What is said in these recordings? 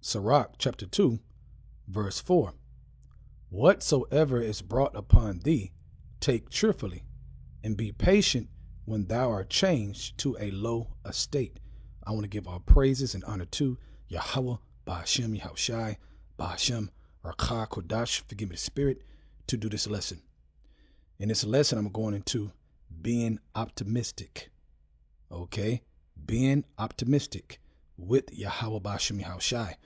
Sirach chapter 2, verse 4. Whatsoever is brought upon thee, take cheerfully, and be patient when thou art changed to a low estate. I want to give all praises and honor to YAHAWAH, BAHASHAM, YAHAWASHI, BAHASHAM, RAWCHAA, QADASH, forgive me the spirit, to do this lesson. In this lesson, I'm going into being optimistic. Okay? Being optimistic with YAHAWAH, BAHASHAM, YAHAWASHI.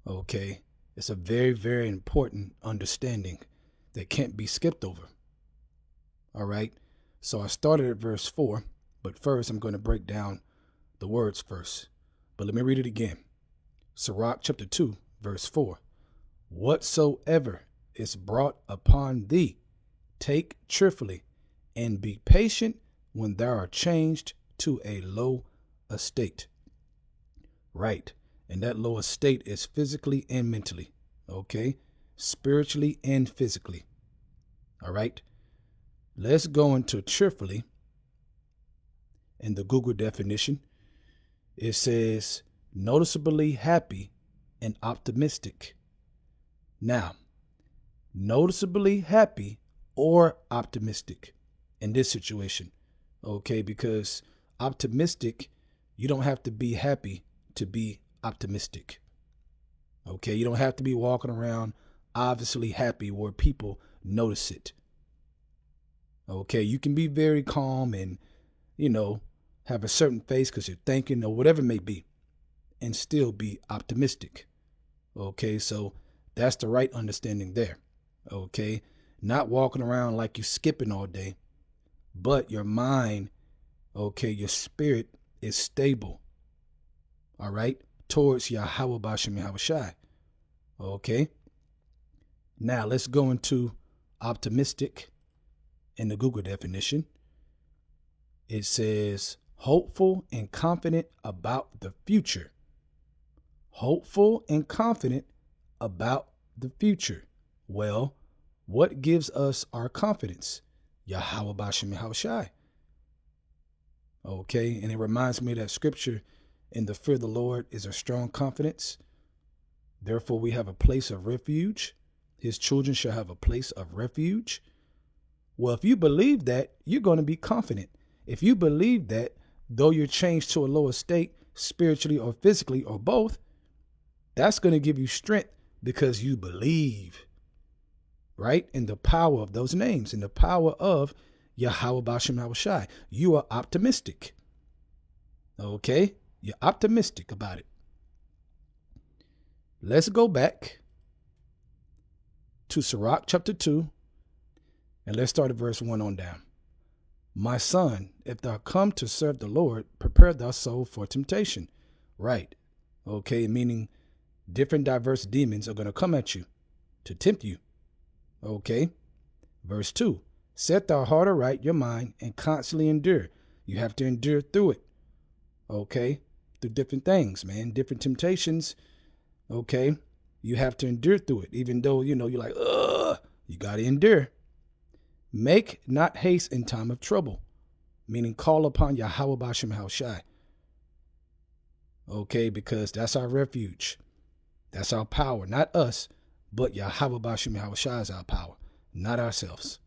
Okay? It's a very, very important understanding that can't be skipped over. All right? So I started at verse 4, but first I'm going to break down the words first. But let me read it again. Sirach chapter 2, verse 4. Whatsoever is brought upon thee, take cheerfully, and be patient when thou art changed to a low estate. Right. And that low estate is physically and mentally. Okay. Spiritually and physically. All right. Let's go into cheerfully. In the Google definition, it says noticeably happy and optimistic. Now, noticeably happy or optimistic in this situation. Okay, because optimistic, you don't have to be happy to be optimistic. Okay, you don't have to be walking around obviously happy where people notice it. Okay, you can be very calm and, have a certain face because you're thinking or whatever it may be and still be optimistic. Okay, so that's the right understanding there. Okay, not walking around like you're skipping all day, but your mind, okay, your spirit is stable. All right, towards YAHAWAH, BAHASHAM, YAHAWASHI. Okay, now let's go into optimistic in the Google definition. It says hopeful and confident about the future. Hopeful and confident about the future. Well, what gives us our confidence? YAHAWAH, BAHASHAM, YAHAWASHI. Okay, and it reminds me of that scripture, in the fear of the Lord is a strong confidence. Therefore, we have a place of refuge. His children shall have a place of refuge. Well, if you believe that, you're going to be confident. If you believe that, though you're changed to a lower state, spiritually or physically or both, that's going to give you strength because you believe, right? In the power of those names, in the power of YAHAWAH, BAHASHAM, YAHAWASHI. You are optimistic. Okay? You're optimistic about it. Let's go back to Sirach chapter 2, and let's start at verse 1 on down. My son, if thou come to serve the Lord, prepare thy soul for temptation. Right. Okay, meaning different diverse demons are going to come at you to tempt you. Okay. Verse 2, set thy heart aright, your mind, and constantly endure. You have to endure through it. Okay. Through different things, man, different temptations. Okay. You have to endure through it, even though, you're like, you got to endure. Make not haste in time of trouble, meaning call upon YAHAWAH, BAHASHAM, YAHAWASHI. Okay, because that's our refuge. That's our power, not us, but YAHAWAH, BAHASHAM, YAHAWASHI is our power, not ourselves.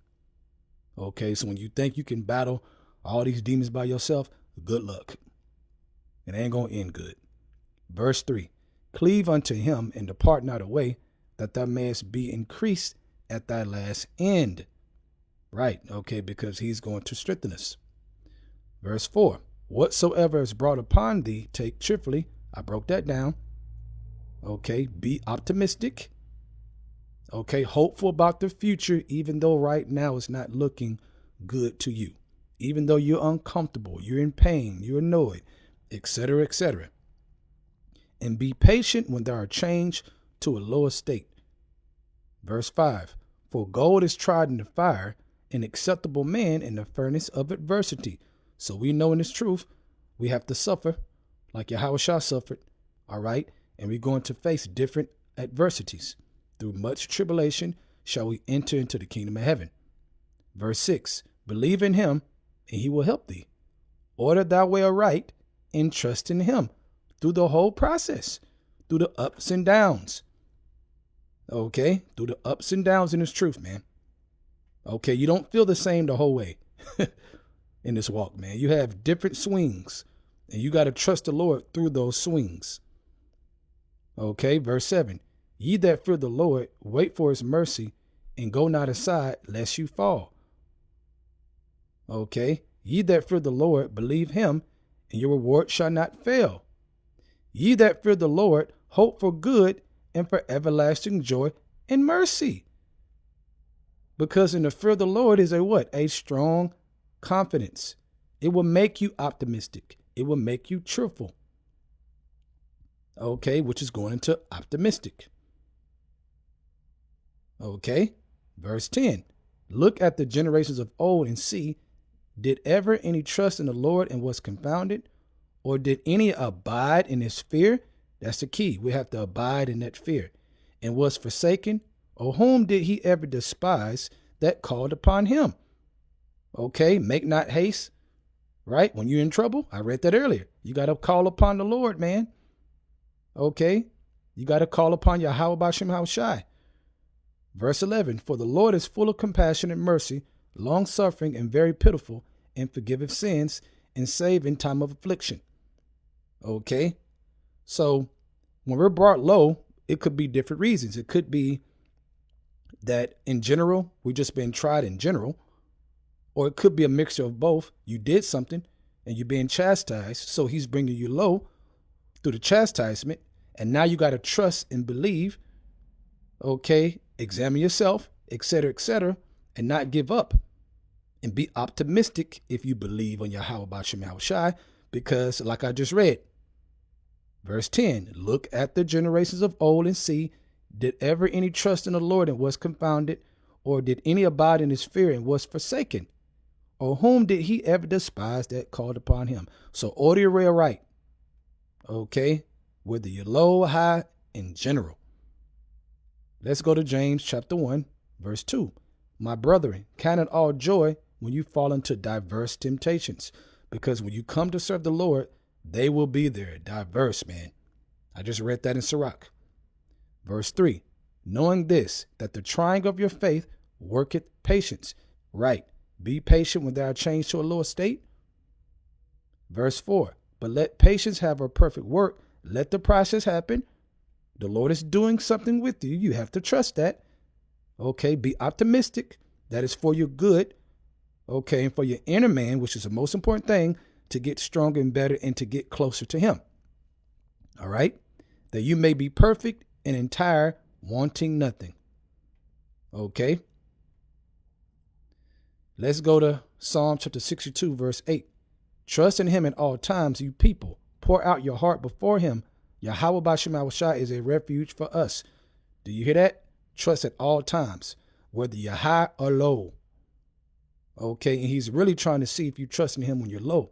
Okay, so when you think you can battle all these demons by yourself, good luck. It ain't going to end good. Verse 3, cleave unto him and depart not away, that thou mayest be increased at thy last end. Right, okay, because he's going to strengthen us. Verse 4, whatsoever is brought upon thee, take cheerfully. I broke that down. Okay, be optimistic. Okay, hopeful about the future, even though right now it's not looking good to you. Even though you're uncomfortable, you're in pain, you're annoyed, etc., etc. And be patient when thou art changed to a lower state. Verse 5, for gold is tried in the fire, an acceptable man in the furnace of adversity. So we know in this truth, we have to suffer like YAHAWASHI suffered. All right. And we're going to face different adversities. Through much tribulation shall we enter into the kingdom of heaven. Verse 6, believe in him and he will help thee. Order thy way aright and trust in him through the whole process, through the ups and downs. Okay, through the ups and downs in this truth, man. Okay, you don't feel the same the whole way in this walk, man. You have different swings, and you got to trust the Lord through those swings. Okay, verse 7. Ye that fear the Lord, wait for his mercy, and go not aside, lest you fall. Okay, ye that fear the Lord, believe him, and your reward shall not fail. Ye that fear the Lord, hope for good and for everlasting joy and mercy. Because in the fear of the Lord is a what? A strong confidence. It will make you optimistic. It will make you cheerful. Okay, which is going into optimistic. Okay, verse 10. Look at the generations of old and see, did ever any trust in the Lord and was confounded? Or did any abide in his fear? That's the key. We have to abide in that fear. And was forsaken? Or whom did he ever despise that called upon him? Okay, make not haste, right? When you're in trouble, I read that earlier. You got to call upon the Lord, man. Okay, you got to call upon YAHAWASHI. Verse 11, for the Lord is full of compassion and mercy, long-suffering and very pitiful, and forgiveth sins, and save in time of affliction. Okay, so when we're brought low, it could be different reasons. It could be that in general, we've just been tried in general, or it could be a mixture of both. You did something and you're being chastised, so he's bringing you low through the chastisement, and now you got to trust and believe. Okay, examine yourself, etc., and not give up, and be optimistic if you believe on YAHAWASHI, because like I just read, verse 10, look at the generations of old and see, did ever any trust in the Lord and was confounded? Or did any abide in his fear and was forsaken? Or whom did he ever despise that called upon him? So order your rail right. Okay, whether you're low or high, in general. Let's go to James chapter 1, verse 2. My brethren, count it all joy when you fall into diverse temptations, because when you come to serve the Lord, they will be there. Diverse, man. I just read that in Sirach. Verse 3. Knowing this, that the trying of your faith worketh patience. Right. Be patient when thou art changed to a lower state. Verse 4. But let patience have her perfect work. Let the process happen. The Lord is doing something with you. You have to trust that. Okay, be optimistic. That is for your good. Okay, and for your inner man, which is the most important thing, to get stronger and better and to get closer to him. All right, that you may be perfect and entire, wanting nothing. Okay, let's go to Psalm chapter 62, verse 8. Trust in him at all times, you people. Pour out your heart before him. YAHAWASHI is a refuge for us. Do you hear that? Trust at all times, whether you're high or low. Okay, and he's really trying to see if you trust in him when you're low,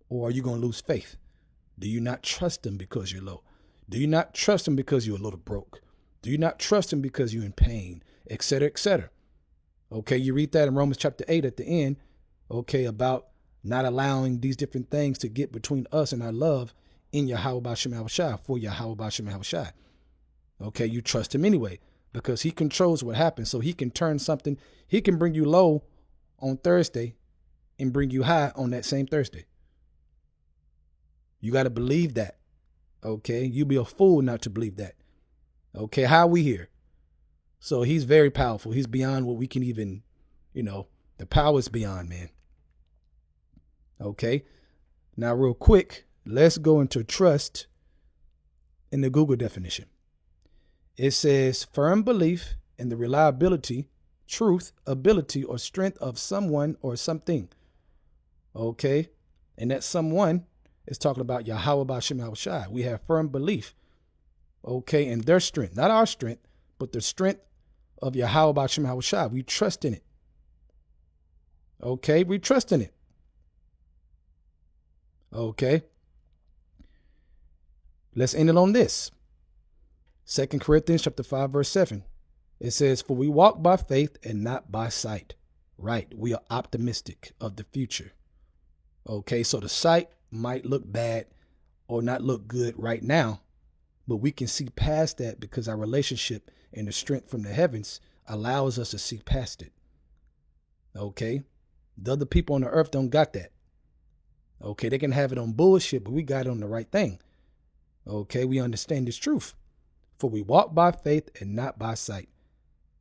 or are you going to lose faith? Do you not trust him because you're low? Do you not trust him because you're a little broke? Do you not trust him because you're in pain, etc., etc.? Okay, you read that in Romans chapter 8 at the end, okay, about not allowing these different things to get between us and our love in YAHAWASHI, for YAHAWASHI. Okay, you trust him anyway, because he controls what happens. So he can turn something, he can bring you low on Thursday and bring you high on that same Thursday. You got to believe that. Okay, you'd be a fool not to believe that. Okay, how are we here? So he's very powerful. He's beyond what we can even, the power is beyond, man. Okay, now real quick, let's go into trust in the Google definition. It says firm belief in the reliability, truth, ability, or strength of someone or something. Okay, and that someone is talking about YAHAWASHI. We have firm belief, okay, in their strength, not our strength, but the strength of YAHAWASHI. We trust in it. Okay, we trust in it. Okay, let's end it on this. 2 Corinthians chapter 5, verse 7. It says, for we walk by faith and not by sight. Right. We are optimistic of the future. Okay, so the sight might look bad or not look good right now, But we can see past that because our relationship and the strength from the heavens allows us to see past it. Okay? The other people on the earth don't got that. Okay? They can have it on bullshit, but we got it on the right thing. Okay? We understand this truth. For we walk by faith and not by sight.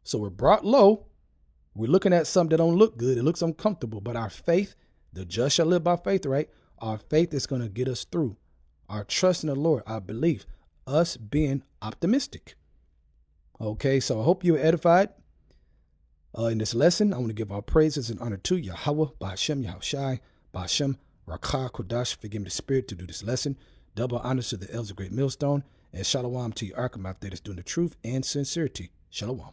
So we're brought low. We're looking at something that don't look good. It looks uncomfortable. But our faith, the just shall live by faith, right? Our faith is going to get us through. Our trust in the Lord, our belief, us being optimistic. Okay, so I hope you were edified. In this lesson, I want to give our praises and honor to YAHAWAH, BAHASHAM, YAHAWASHI, BAHASHAM, RAWCHAA, QADASH, forgive me the spirit to do this lesson. Double honors to the elders of Great Millstone. And shalom to you, Arkham out there that's doing the truth and sincerity. Shalom.